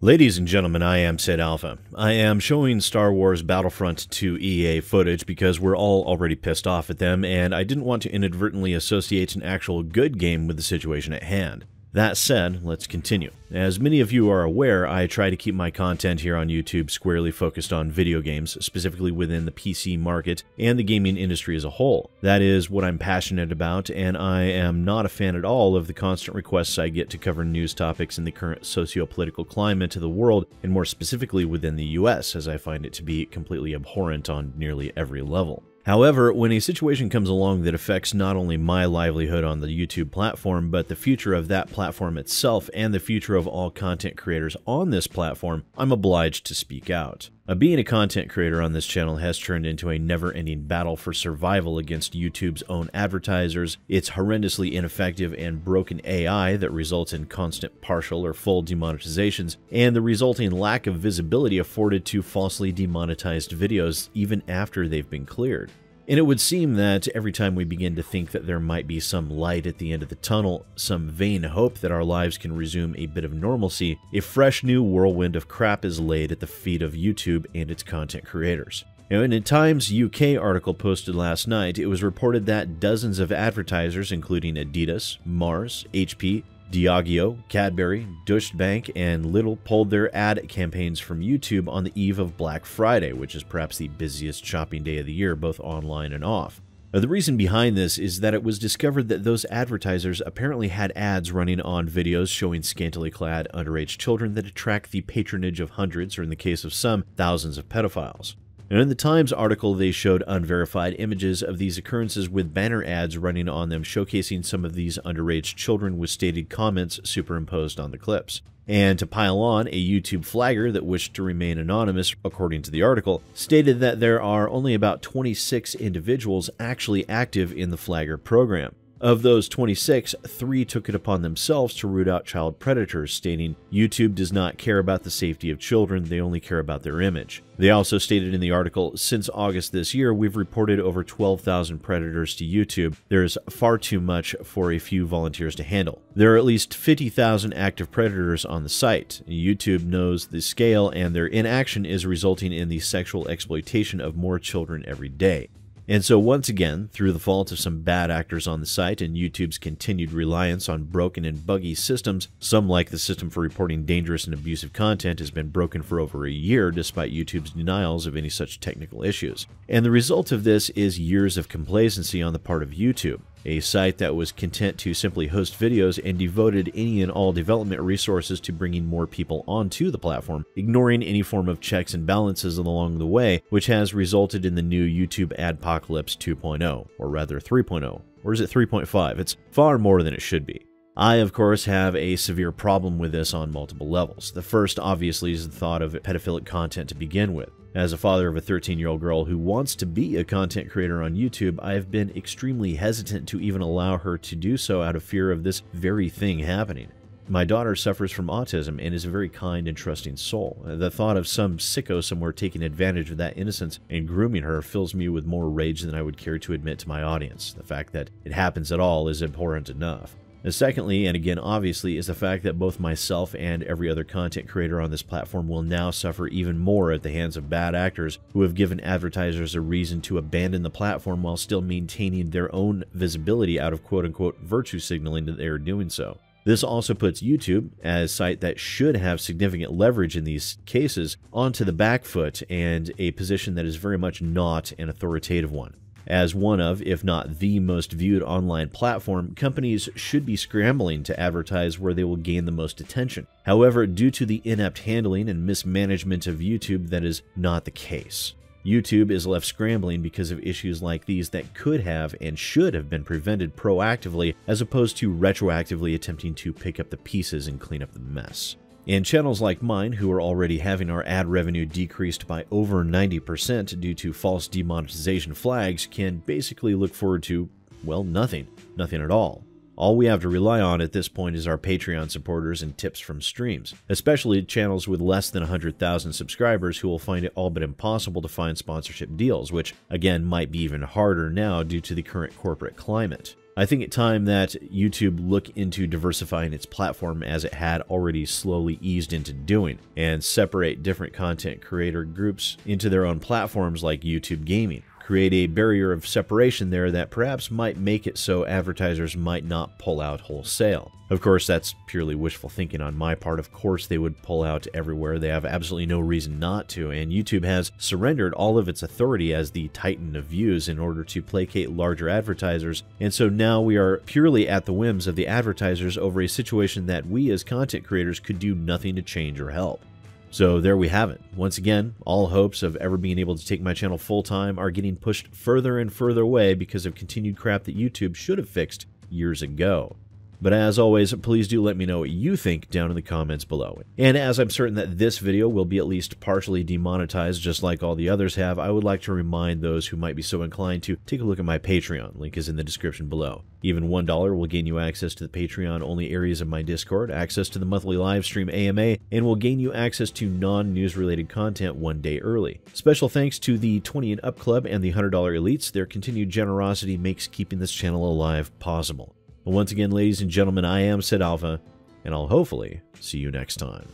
Ladies and gentlemen, I am SidAlpha. I am showing Star Wars Battlefront 2 EA footage because we're all already pissed off at them, and I didn't want to inadvertently associate an actual good game with the situation at hand. That said, let's continue. As many of you are aware, I try to keep my content here on YouTube squarely focused on video games, specifically within the PC market and the gaming industry as a whole. That is what I'm passionate about, and I am not a fan at all of the constant requests I get to cover news topics in the current socio-political climate of the world, and more specifically within the US, as I find it to be completely abhorrent on nearly every level. However, when a situation comes along that affects not only my livelihood on the YouTube platform, but the future of that platform itself and the future of all content creators on this platform, I'm obliged to speak out. Being a content creator on this channel has turned into a never-ending battle for survival against YouTube's own advertisers, its horrendously ineffective and broken AI that results in constant partial or full demonetizations, and the resulting lack of visibility afforded to falsely demonetized videos even after they've been cleared. And it would seem that every time we begin to think that there might be some light at the end of the tunnel, some vain hope that our lives can resume a bit of normalcy, a fresh new whirlwind of crap is laid at the feet of YouTube and its content creators. Now, in a Times UK article posted last night, it was reported that dozens of advertisers, including Adidas, Mars, HP, Diageo, Cadbury, Deutsche Bank, and Lidl pulled their ad campaigns from YouTube on the eve of Black Friday, which is perhaps the busiest shopping day of the year, both online and off. Now, the reason behind this is that it was discovered that those advertisers apparently had ads running on videos showing scantily clad underage children that attract the patronage of hundreds, or in the case of some, thousands of pedophiles. And in the Times article, they showed unverified images of these occurrences with banner ads running on them showcasing some of these underage children with stated comments superimposed on the clips. And to pile on, a YouTube flagger that wished to remain anonymous, according to the article, stated that there are only about 26 individuals actually active in the flagger program. Of those 26, 3 took it upon themselves to root out child predators, stating, YouTube does not care about the safety of children, they only care about their image. They also stated in the article, since August this year, we've reported over 12,000 predators to YouTube. There is far too much for a few volunteers to handle. There are at least 50,000 active predators on the site. YouTube knows the scale, and their inaction is resulting in the sexual exploitation of more children every day. And so once again, through the fault of some bad actors on the site and YouTube's continued reliance on broken and buggy systems, some like the system for reporting dangerous and abusive content has been broken for over a year despite YouTube's denials of any such technical issues. And the result of this is years of complacency on the part of YouTube, a site that was content to simply host videos and devoted any and all development resources to bringing more people onto the platform, ignoring any form of checks and balances along the way, which has resulted in the new YouTube Adpocalypse 2.0, or rather 3.0, or is it 3.5? It's far more than it should be. I, of course, have a severe problem with this on multiple levels. The first, obviously, is the thought of pedophilic content to begin with. As a father of a 13-year-old girl who wants to be a content creator on YouTube, I have been extremely hesitant to even allow her to do so out of fear of this very thing happening. My daughter suffers from autism and is a very kind and trusting soul. The thought of some sicko somewhere taking advantage of that innocence and grooming her fills me with more rage than I would care to admit to my audience. The fact that it happens at all is abhorrent enough. And secondly, and again obviously, is the fact that both myself and every other content creator on this platform will now suffer even more at the hands of bad actors who have given advertisers a reason to abandon the platform while still maintaining their own visibility out of quote-unquote virtue signaling that they are doing so. This also puts YouTube, as a site that should have significant leverage in these cases, onto the back foot and a position that is very much not an authoritative one. As one of, if not the most viewed online platform, companies should be scrambling to advertise where they will gain the most attention. However, due to the inept handling and mismanagement of YouTube, that is not the case. YouTube is left scrambling because of issues like these that could have and should have been prevented proactively, as opposed to retroactively attempting to pick up the pieces and clean up the mess. And channels like mine, who are already having our ad revenue decreased by over 90% due to false demonetization flags, can basically look forward to, well, nothing. Nothing at all. All we have to rely on at this point is our Patreon supporters and tips from streams, especially channels with less than 100,000 subscribers who will find it all but impossible to find sponsorship deals, which, again, might be even harder now due to the current corporate climate. I think it's time that YouTube look into diversifying its platform as it had already slowly eased into doing, and separate different content creator groups into their own platforms like YouTube Gaming. Create a barrier of separation there that perhaps might make it so advertisers might not pull out wholesale. Of course, that's purely wishful thinking on my part. Of course, they would pull out everywhere. They have absolutely no reason not to, and YouTube has surrendered all of its authority as the titan of views in order to placate larger advertisers, and so now we are purely at the whims of the advertisers over a situation that we as content creators could do nothing to change or help. So there we have it. Once again, all hopes of ever being able to take my channel full-time are getting pushed further and further away because of continued crap that YouTube should have fixed years ago. But as always, please do let me know what you think down in the comments below. And as I'm certain that this video will be at least partially demonetized just like all the others have, I would like to remind those who might be so inclined to take a look at my Patreon. Link is in the description below. Even $1 will gain you access to the Patreon-only areas of my Discord, access to the monthly livestream AMA, and will gain you access to non-news related content one day early. Special thanks to the 20 and Up Club and the $100 Elites. Their continued generosity makes keeping this channel alive possible. Once again, ladies and gentlemen, I am SidAlpha, and I'll hopefully see you next time.